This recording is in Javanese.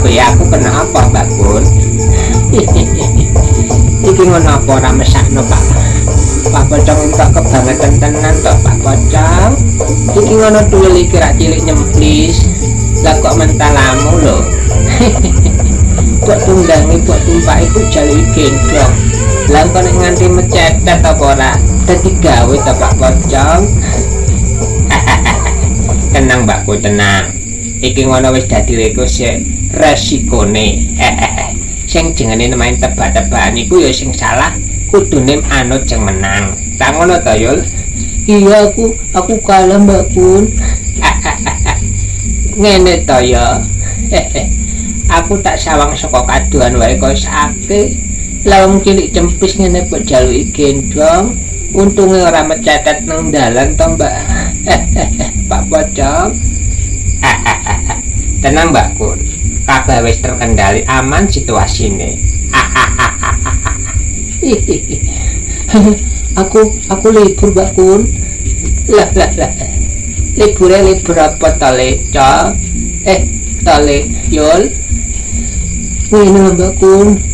ya aku kena apa Mbak Kun? Iki ngono apa ora mesakno Pak? Pak Pocong tak kebangetan tenan to Pak Pocong. Iki ngono tuyul iki rak cilik nyemplis. Lah kok mentalamu lho. Kok tunggangi kok tumpak iku jalu gendong. Lah kok nek nganti mecetet apa ora dadi gawe to Pak Pocong. Tenang Mbakku, tenang. Iki ngono wis dadi resikone. Sing jenenge main tebak-tebakan iku ya sing salah kudune anut sing menang. Tak ngono to, Yul? Iya, aku kalah, Mbak Kun. Ngene to ya. Aku tak sawang saka kaduan wae kok sake. Lah wong cilik cempis ngene kok jaluki gendong. Untunge ora mecetet nang dalan to, Mbak. Pak Pocong. Tenang Mbak Kun. Kabeh wis terkendali, aman situasine. aku libur Mbak Kun. Lah. Libur apa to Leco? Tole Yul. Ngene Mbak Kun.